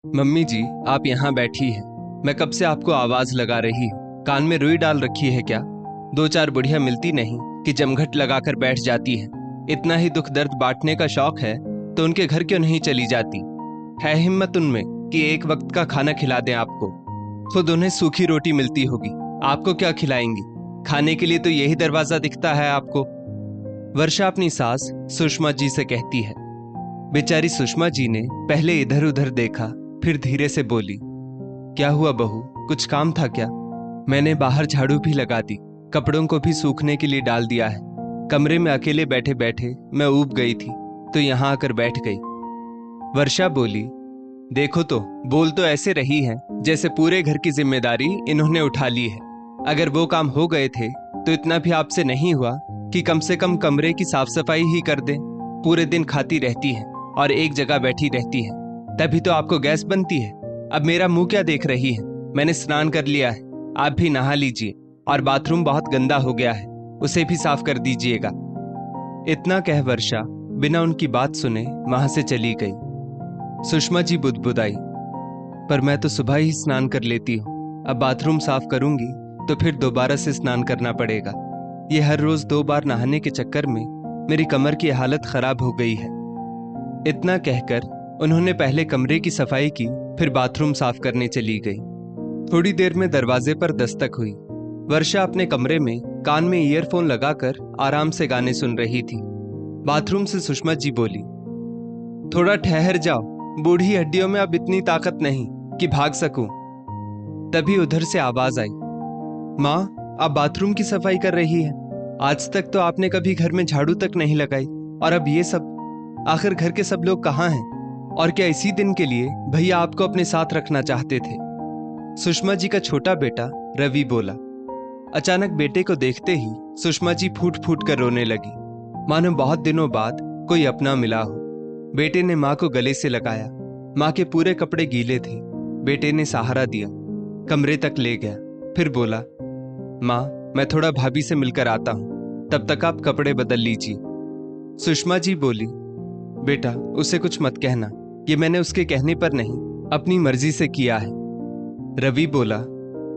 Mummy जी, आप यहाँ बैठी हैं। मैं कब से आपको आवाज लगा रही हूँ। कान में रुई डाल रखी है क्या? दो चार बुढ़िया मिलती नहीं कि जमघट लगाकर बैठ जाती है। इतना ही दुख दर्द बांटने का शौक है तो उनके घर क्यों नहीं चली जाती? है हिम्मत उनमें कि एक वक्त का खाना खिला दें आपको। खुद उन्हें सूखी रोटी मिलती होगी, आपको क्या खिलाएंगी? खाने के लिए तो यही दरवाजा दिखता है आपको। वर्षा अपनी सास सुषमा जी से कहती है। बेचारी सुषमा जी ने पहले इधर उधर देखा, फिर धीरे से बोली, क्या हुआ बहू, कुछ काम था क्या? मैंने बाहर झाड़ू भी लगा दी, कपड़ों को भी सूखने के लिए डाल दिया है। कमरे में अकेले बैठे बैठे मैं ऊब गई थी तो यहाँ आकर बैठ गई। वर्षा बोली, देखो तो बोल तो ऐसे रही है जैसे पूरे घर की जिम्मेदारी इन्होंने उठा ली है। अगर वो काम हो गए थे तो इतना भी आपसे नहीं हुआ कि कम से कम कमरे की साफ सफाई ही कर दें। पूरे दिन खाती रहती है और एक जगह बैठी रहती है, तभी तो आपको गैस बनती है। अब मेरा मुंह क्या देख रही है? मैंने स्नान कर लिया है, आप भी नहा लीजिए। और बाथरूम बहुत गंदा हो गया है, उसे भी साफ कर दीजिएगा। इतना कह वर्षा बिना उनकी बात सुने वहां से चली गई। सुषमा जी बुदबुदाई, पर मैं तो सुबह ही स्नान कर लेती हूँ, अब बाथरूम साफ करूंगी तो फिर दोबारा से स्नान करना पड़ेगा। ये हर रोज 2 बार नहाने के चक्कर में मेरी कमर की हालत खराब हो गई है। इतना कहकर उन्होंने पहले कमरे की सफाई की, फिर बाथरूम साफ करने चली गई। थोड़ी देर में दरवाजे पर दस्तक हुई। वर्षा अपने कमरे में कान में ईयरफोन लगाकर आराम से गाने सुन रही थी। बाथरूम से सुषमा जी बोली, थोड़ा ठहर जाओ, बूढ़ी हड्डियों में अब इतनी ताकत नहीं कि भाग सकूं। तभी उधर से आवाज आई, माँ आप बाथरूम की सफाई कर रही है? आज तक तो आपने कभी घर में झाड़ू तक नहीं लगाई, और अब ये सब? आखिर घर के सब लोग कहाँ हैं? और क्या इसी दिन के लिए भैया आपको अपने साथ रखना चाहते थे? सुषमा जी का छोटा बेटा रवि बोला। अचानक बेटे को देखते ही सुषमा जी फूट फूट कर रोने लगी, मानो बहुत दिनों बाद कोई अपना मिला हो। बेटे ने माँ को गले से लगाया। माँ के पूरे कपड़े गीले थे। बेटे ने सहारा दिया, कमरे तक ले गया, फिर बोला, माँ मैं थोड़ा भाभी से मिलकर आता हूं, तब तक आप कपड़े बदल लीजिए। सुषमा जी बोली, बेटा उसे कुछ मत कहना, ये मैंने उसके कहने पर नहीं, अपनी मर्जी से किया है। रवि बोला,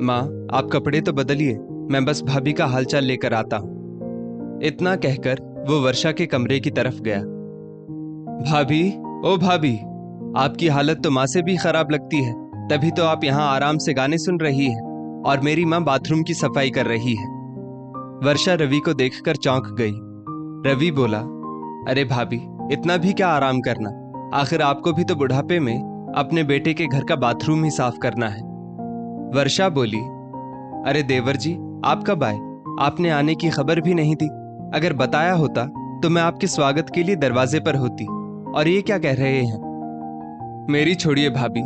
माँ आप कपड़े तो बदलिए, मैं बस भाभी का हालचाल लेकर आता हूं। इतना कहकर वो वर्षा के कमरे की तरफ गया। भाभी, ओ भाभी, आपकी हालत तो माँ से भी खराब लगती है, तभी तो आप यहाँ आराम से गाने सुन रही है और मेरी माँ बाथरूम की सफाई कर रही है। वर्षा रवि को देखकर चौंक गई। रवि बोला, अरे भाभी इतना भी क्या आराम करना, आखिर आपको भी तो बुढ़ापे में अपने बेटे के घर का बाथरूम ही साफ करना है। वर्षा बोली, अरे देवर जी आप कब आए? आपने आने की खबर भी नहीं दी। अगर बताया होता तो मैं आपके स्वागत के लिए दरवाजे पर होती। और ये क्या कह रहे हैं? मेरी छोड़िए भाभी,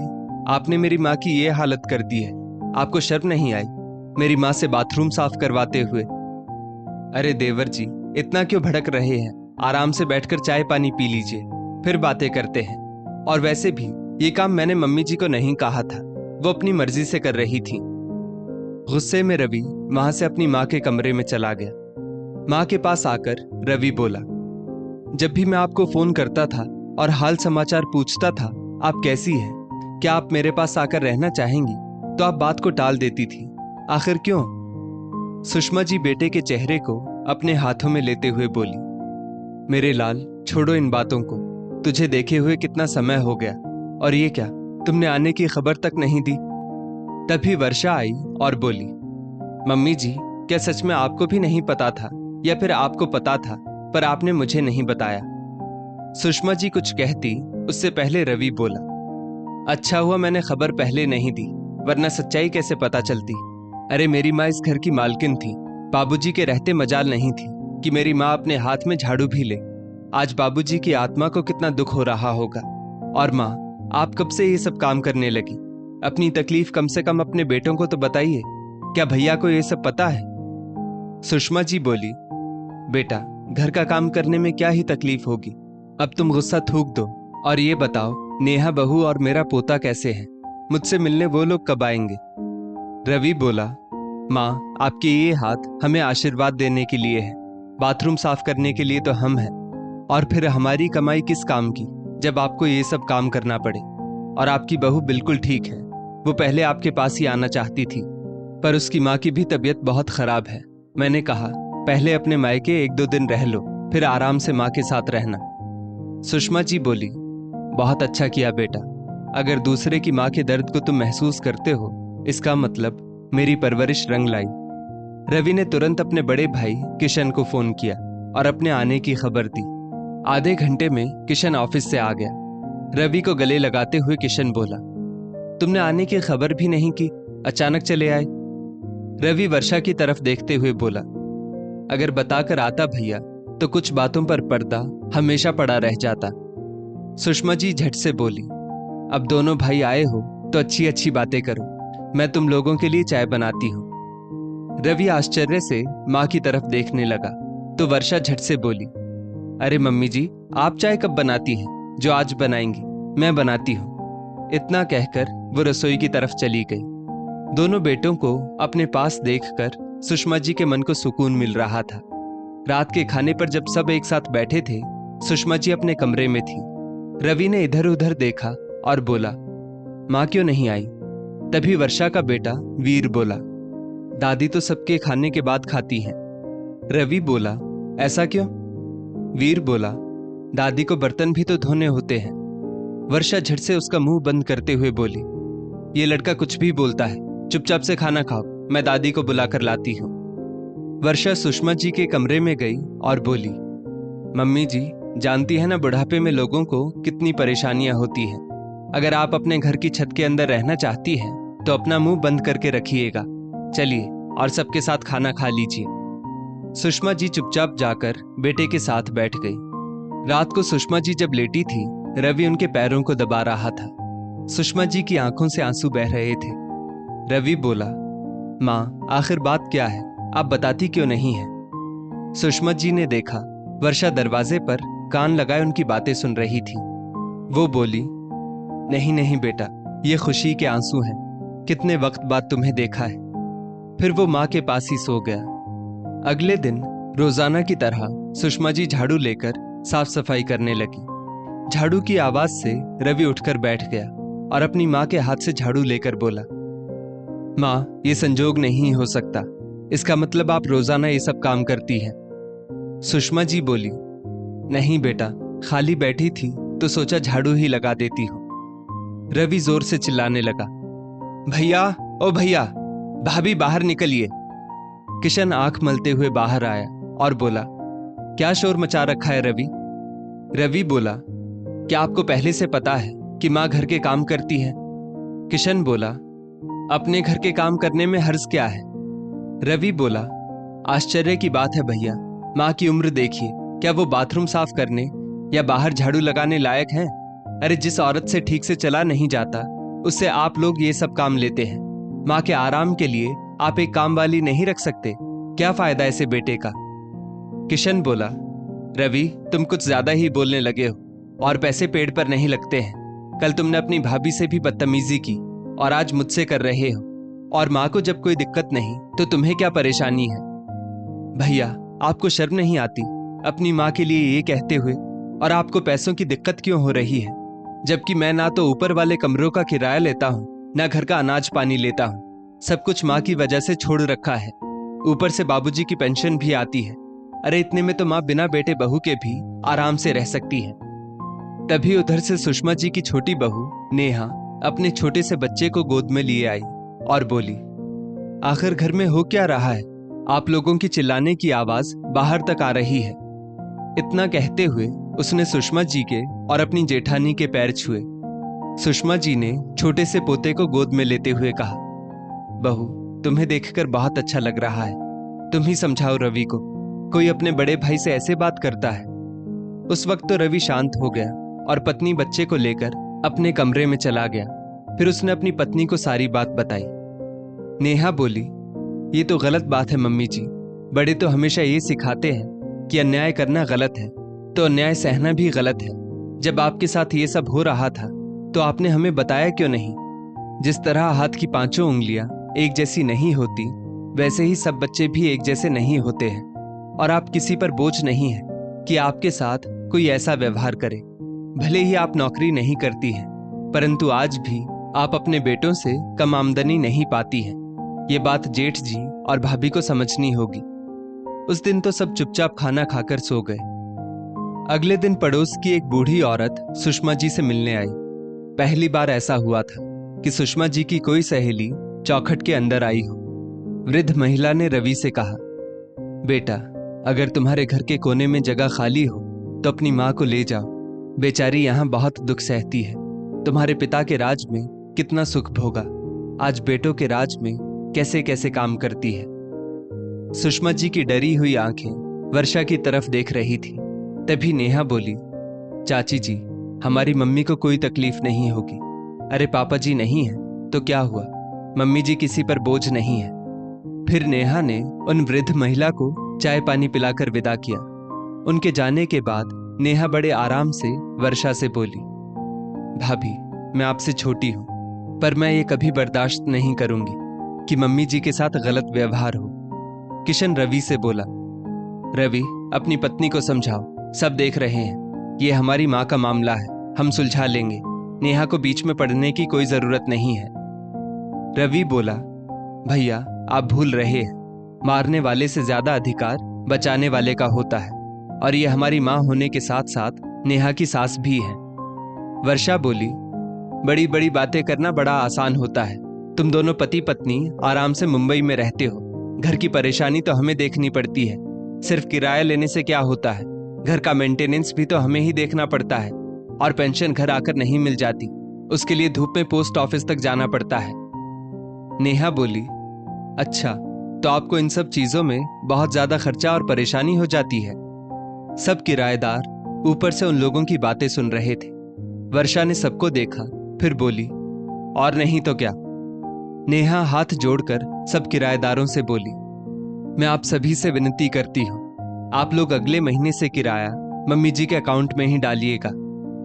आपने मेरी माँ की ये हालत कर दी है, आपको शर्म नहीं आई मेरी माँ से बाथरूम साफ करवाते हुए? अरे देवर जी इतना क्यों भड़क रहे हैं? आराम से बैठकर चाय पानी पी लीजिए, फिर बातें करते हैं। और वैसे भी ये काम मैंने मम्मी जी को नहीं कहा था, वो अपनी मर्जी से कर रही थी। गुस्से में रवि वहां से अपनी माँ के कमरे में चला गया। माँ के पास आकर रवि बोला, जब भी मैं आपको फोन करता था और हाल समाचार पूछता था आप कैसी हैं, क्या आप मेरे पास आकर रहना चाहेंगी, तो आप बात को टाल देती थी, आखिर क्यों? सुषमा जी बेटे के चेहरे को अपने हाथों में लेते हुए बोली, मेरे लाल छोड़ो इन बातों को, तुझे देखे हुए कितना समय हो गया, और ये क्या तुमने आने की खबर तक नहीं दी? तभी वर्षा आई और बोली, मम्मी जी क्या सच में आपको भी नहीं पता था, या फिर आपको पता था पर आपने मुझे नहीं बताया? सुषमा जी कुछ कहती उससे पहले रवि बोला, अच्छा हुआ मैंने खबर पहले नहीं दी, वरना सच्चाई कैसे पता चलती? अरे मेरी माँ इस घर की मालकिन थी, बाबूजी के रहते मजाल नहीं थी कि मेरी माँ अपने हाथ में झाड़ू भी ले। आज बाबूजी की आत्मा को कितना दुख हो रहा होगा। और माँ आप कब से ये सब काम करने लगी? अपनी तकलीफ कम से कम अपने बेटों को तो बताइए, क्या भैया को ये सब पता है? सुषमा जी बोली, बेटा घर का काम करने में क्या ही तकलीफ होगी, अब तुम गुस्सा थूक दो और ये बताओ नेहा बहू और मेरा पोता कैसे हैं? मुझसे मिलने वो लोग कब आएंगे? रवि बोला, माँ आपके ये हाथ हमें आशीर्वाद देने के लिए है, बाथरूम साफ करने के लिए तो हम हैं, और फिर हमारी कमाई किस काम की जब आपको ये सब काम करना पड़े? और आपकी बहू बिल्कुल ठीक है। वो पहले आपके पास ही आना चाहती थी, पर उसकी माँ की भी तबीयत बहुत खराब है। मैंने कहा पहले अपने मायके 1-2 दिन रह लो, फिर आराम से माँ के साथ रहना। सुषमा जी बोली, बहुत अच्छा किया बेटा। अगर दूसरे की माँ के दर्द को तुम महसूस करते हो, इसका मतलब मेरी परवरिश रंग लाई। रवि ने तुरंत अपने बड़े भाई किशन को फोन किया और अपने आने की खबर दी। आधे घंटे में किशन ऑफिस से आ गया। रवि को गले लगाते हुए किशन बोला, तुमने आने की खबर भी नहीं की, अचानक चले आए। रवि वर्षा की तरफ देखते हुए बोला, अगर बताकर आता भैया तो कुछ बातों पर पर्दा हमेशा पड़ा रह जाता। सुषमा जी झट से बोली, अब दोनों भाई आए हो तो अच्छी अच्छी बातें करो, मैं तुम लोगों के लिए चाय बनाती हूँ। रवि आश्चर्य से माँ की तरफ देखने लगा तो वर्षा झट से बोली, अरे मम्मी जी, आप चाय कब बनाती हैं? जो आज बनाएंगी मैं बनाती हूँ। इतना कहकर वो रसोई की तरफ चली गई। दोनों बेटों को अपने पास देखकर सुषमा जी के मन को सुकून मिल रहा था। रात के खाने पर जब सब एक साथ बैठे थे, सुषमा जी अपने कमरे में थी। रवि ने इधर उधर देखा और बोला, माँ क्यों नहीं आई? तभी वर्षा का बेटा वीर बोला, दादी तो सबके खाने के बाद खाती हैं। रवि बोला, ऐसा क्यों? वीर बोला, दादी को बर्तन भी तो धोने होते हैं। वर्षा झट से उसका मुंह बंद करते हुए बोली, ये लड़का कुछ भी बोलता है, चुपचाप से खाना खाओ, मैं दादी को बुलाकर लाती हूँ। वर्षा सुषमा जी के कमरे में गई और बोली, मम्मी जी, जानती है ना बुढ़ापे में लोगों को कितनी परेशानियां होती हैं। अगर आप अपने घर की छत के अंदर रहना चाहती हैं तो अपना मुंह बंद करके रखिएगा। चलिए और सबके साथ खाना खा लीजिए। सुषमा जी चुपचाप जाकर बेटे के साथ बैठ गई। रात को सुषमा जी जब लेटी थी, रवि उनके पैरों को दबा रहा था। सुषमा जी की आंखों से आंसू बह रहे थे। रवि बोला, माँ आखिर बात क्या है, आप बताती क्यों नहीं है? सुषमा जी ने देखा वर्षा दरवाजे पर कान लगाए उनकी बातें सुन रही थी। वो बोली, नहीं नहीं बेटा, ये खुशी के आंसू हैं, कितने वक्त बाद तुम्हें देखा है। फिर वो माँ के पास ही सो गया। अगले दिन रोजाना की तरह सुषमा जी झाड़ू लेकर साफ सफाई करने लगी। झाड़ू की आवाज से रवि उठकर बैठ गया और अपनी माँ के हाथ से झाड़ू लेकर बोला, माँ ये संजोग नहीं हो सकता, इसका मतलब आप रोजाना ये सब काम करती हैं। सुषमा जी बोली, नहीं बेटा, खाली बैठी थी तो सोचा झाड़ू ही लगा देती हूँ। रवि जोर से चिल्लाने लगा, भैया, ओ भैया, भाभी बाहर निकलिए। किशन आंख मलते हुए बाहर आया और बोला, क्या शोर मचा रखा है रवि? रवि बोला, क्या आपको पहले से पता है कि माँ घर के काम करती है? किशन बोला, अपने घर के काम करने में हर्ज क्या है? रवि बोला, आश्चर्य की बात है भैया, माँ की उम्र देखिए, क्या वो बाथरूम साफ करने या बाहर झाड़ू लगाने लायक है? अरे जिस औरत से ठीक से चला नहीं जाता, उससे आप लोग ये सब काम लेते हैं। माँ के आराम के लिए आप एक काम वाली नहीं रख सकते? क्या फायदा ऐसे बेटे का? किशन बोला, रवि तुम कुछ ज्यादा ही बोलने लगे हो, और पैसे पेड़ पर नहीं लगते हैं। कल तुमने अपनी भाभी से भी बदतमीजी की और आज मुझसे कर रहे हो। और माँ को जब कोई दिक्कत नहीं तो तुम्हें क्या परेशानी है? भैया आपको शर्म नहीं आती अपनी माँ के लिए ये कहते हुए? और आपको पैसों की दिक्कत क्यों हो रही है, जबकि मैं ना तो ऊपर वाले कमरों का किराया लेता हूँ, ना घर का अनाज पानी लेता हूँ। सब कुछ माँ की वजह से छोड़ रखा है, ऊपर से बाबूजी की पेंशन भी आती है। अरे इतने में तो माँ बिना बेटे बहू के भी आराम से रह सकती है। तभी उधर से सुषमा जी की छोटी बहू नेहा अपने छोटे से बच्चे को गोद में लिए आई और बोली, आखिर घर में हो क्या रहा है? आप लोगों की चिल्लाने की आवाज बाहर तक आ रही है। इतना कहते हुए उसने सुषमा जी के और अपनी जेठानी के पैर छुए। सुषमा जी ने छोटे से पोते को गोद में लेते हुए कहा, बहू तुम्हें देखकर बहुत अच्छा लग रहा है, तुम ही समझाओ रवि को, कोई अपने बड़े भाई से ऐसे बात करता है? उस वक्त तो रवि शांत हो गया और पत्नी बच्चे को लेकर अपने कमरे में चला गया। फिर उसने अपनी पत्नी को सारी बात बताई। नेहा बोली, ये तो गलत बात है मम्मी जी, बड़े तो हमेशा ये सिखाते हैं कि अन्याय करना गलत है तो अन्याय सहना भी गलत है। जब आपके साथ ये सब हो रहा था तो आपने हमें बताया क्यों नहीं? जिस तरह हाथ की 5 उंगलियां एक जैसी नहीं होती, वैसे ही सब बच्चे भी एक जैसे नहीं होते हैं। और आप किसी पर बोझ नहीं है कि आपके साथ कोई ऐसा व्यवहार करे। भले ही आप नौकरी नहीं करती हैं, परंतु आज भी आप अपने बेटों से कम आमदनी नहीं पाती हैं। ये बात जेठ जी और भाभी को समझनी होगी। उस दिन तो सब चुपचाप खाना खाकर सो गए। अगले दिन पड़ोस की एक बूढ़ी औरत सुषमा जी से मिलने आई। पहली बार ऐसा हुआ था कि सुषमा जी की कोई सहेली चौखट के अंदर आई हो। वृद्ध महिला ने रवि से कहा, बेटा, अगर तुम्हारे घर के कोने में जगह खाली हो तो अपनी माँ को ले जाओ। बेचारी यहाँ बहुत दुख सहती है। तुम्हारे पिता के राज में कितना सुख भोगा, आज बेटों के राज में कैसे कैसे काम करती है। सुषमा जी की डरी हुई आंखें वर्षा की तरफ देख रही थी। तभी नेहा बोली, चाची जी, हमारी मम्मी को कोई तकलीफ नहीं होगी। अरे पापा जी नहीं है तो क्या हुआ, मम्मी जी किसी पर बोझ नहीं है। फिर नेहा ने उन वृद्ध महिला को चाय पानी पिलाकर विदा किया। उनके जाने के बाद नेहा बड़े आराम से वर्षा से बोली, भाभी, मैं आपसे छोटी हूं, पर मैं ये कभी बर्दाश्त नहीं करूंगी कि मम्मी जी के साथ गलत व्यवहार हो। किशन रवि से बोला, रवि, अपनी पत्नी को समझाओ, सब देख रहे हैं, ये हमारी माँ का मामला है, हम सुलझा लेंगे। नेहा को बीच में पड़ने की कोई जरूरत नहीं है। रवि बोला, भैया, आप भूल रहे हैं, मारने वाले से ज्यादा अधिकार बचाने वाले का होता है, और ये हमारी माँ होने के साथ साथ नेहा की सास भी है। वर्षा बोली, बड़ी बड़ी बातें करना बड़ा आसान होता है। तुम दोनों पति पत्नी आराम से मुंबई में रहते हो, घर की परेशानी तो हमें देखनी पड़ती है। सिर्फ किराया लेने से क्या होता है, घर का मेंटेनेंस भी तो हमें ही देखना पड़ता है, और पेंशन घर आकर नहीं मिल जाती, उसके लिए धूप में पोस्ट ऑफिस तक जाना पड़ता है। नेहा बोली, अच्छा, तो आपको इन सब चीजों में बहुत ज्यादा खर्चा और परेशानी हो जाती है। सब किराएदार ऊपर से उन लोगों की बातें सुन रहे थे। वर्षा ने सबको देखा, फिर बोली, और नहीं तो क्या। नेहा हाथ जोड़कर सब किराएदारों से बोली, मैं आप सभी से विनती करती हूँ, आप लोग अगले महीने से किराया मम्मी जी के अकाउंट में ही डालिएगा,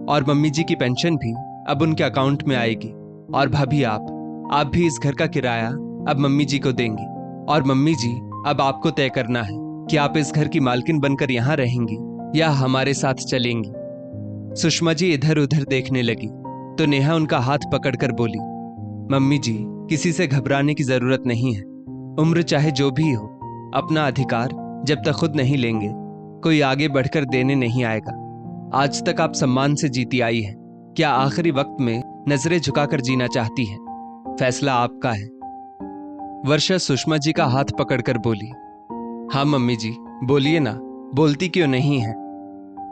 और मम्मी जी की पेंशन भी अब उनके अकाउंट में आएगी। और भाभी, आप भी इस घर का किराया अब मम्मी जी को देंगी, और मम्मी जी, अब आपको तय करना है कि आप इस घर की मालकिन बनकर यहाँ रहेंगी या हमारे साथ चलेंगी। सुषमा जी इधर उधर देखने लगी तो नेहा उनका हाथ पकड़कर बोली, मम्मी जी, किसी से घबराने की जरूरत नहीं है। उम्र चाहे जो भी हो, अपना अधिकार जब तक खुद नहीं लेंगे, कोई आगे बढ़कर देने नहीं आएगा। आज तक आप सम्मान से जीती आई हैं, क्या आखिरी वक्त में नजरें झुकाकर जीना चाहती हैं? फैसला आपका है। वर्षा सुषमा जी का हाथ पकड़कर बोली, हाँ मम्मी जी, बोलिए ना, बोलती क्यों नहीं है।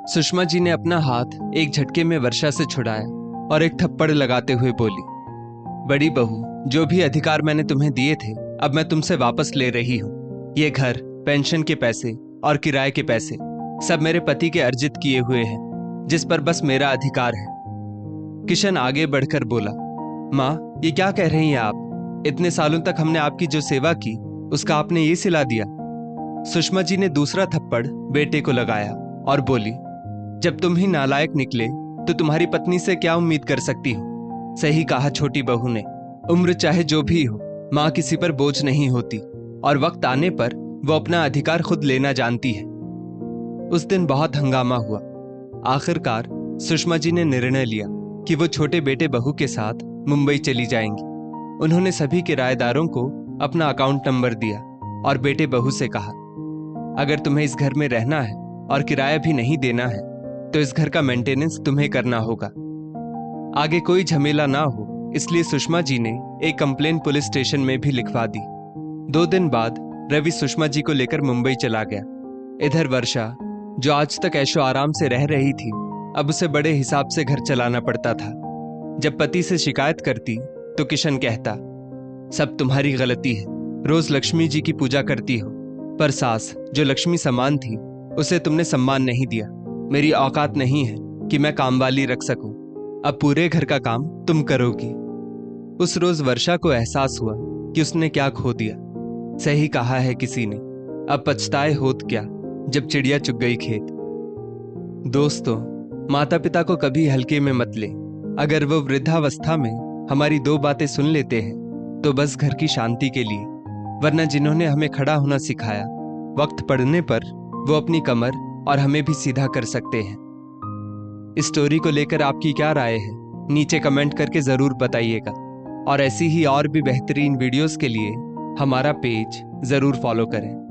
सुषमा जी ने अपना हाथ एक झटके में वर्षा से छुड़ाया और एक थप्पड़ लगाते हुए बोली, बड़ी बहू, जो भी अधिकार मैंने तुम्हें दिए थे अब मैं तुमसे वापस ले रही हूँ। ये घर, पेंशन के पैसे और किराए के पैसे सब मेरे पति के अर्जित किए हुए हैं, जिस पर बस मेरा अधिकार है। किशन आगे बढ़कर बोला, माँ, ये क्या कह रही हैं आप? इतने सालों तक हमने आपकी जो सेवा की उसका आपने ये सिला दिया। सुषमा जी ने दूसरा थप्पड़ बेटे को लगाया और बोली, जब तुम ही नालायक निकले तो तुम्हारी पत्नी से क्या उम्मीद कर सकती हूँ। सही कहा छोटी बहू ने, उम्र चाहे जो भी हो, माँ किसी पर बोझ नहीं होती, और वक्त आने पर वो अपना अधिकार खुद लेना जानती है। उस दिन बहुत हंगामा हुआ। आखिरकार सुषमा जी ने निर्णय लिया कि वो छोटे बेटे बहू के साथ मुंबई चली जाएंगी। उन्होंने सभी किराएदारों को अपना अकाउंट नंबर दिया और बेटे बहू से कहा, अगर तुम्हें इस घर में रहना है और किराया भी नहीं देना है तो इस घर का मेंटेनेंस तुम्हें करना होगा। आगे कोई झमेला ना हो, इसलिए सुषमा जी ने एक कंप्लेन पुलिस स्टेशन में भी लिखवा दी। 2 दिन बाद रवि सुषमा जी को लेकर मुंबई चला गया। इधर वर्षा, जो आज तक ऐशो आराम से रह रही थी, अब उसे बड़े हिसाब से घर चलाना पड़ता था। जब पति से शिकायत करती तो किशन कहता, सब तुम्हारी गलती है, रोज लक्ष्मी जी की पूजा करती हो, पर सास जो लक्ष्मी समान थी उसे तुमने सम्मान नहीं दिया। मेरी औकात नहीं है कि मैं कामवाली रख सकूं, अब पूरे घर का काम तुम करोगी। उस रोज वर्षा को एहसास हुआ कि उसने क्या खो दिया। सही कहा है किसी ने, अब पछताए होत क्या जब चिड़िया चुग गई खेत। दोस्तों, माता पिता को कभी हल्के में मत ले। अगर वो वृद्धावस्था में हमारी 2 बातें सुन लेते हैं तो बस घर की शांति के लिए, वरना जिन्होंने हमें खड़ा होना सिखाया, वक्त पड़ने पर वो अपनी कमर और हमें भी सीधा कर सकते हैं। इस स्टोरी को लेकर आपकी क्या राय है, नीचे कमेंट करके जरूर बताइएगा। और ऐसी ही और भी बेहतरीन वीडियोस के लिए हमारा पेज जरूर फॉलो करें।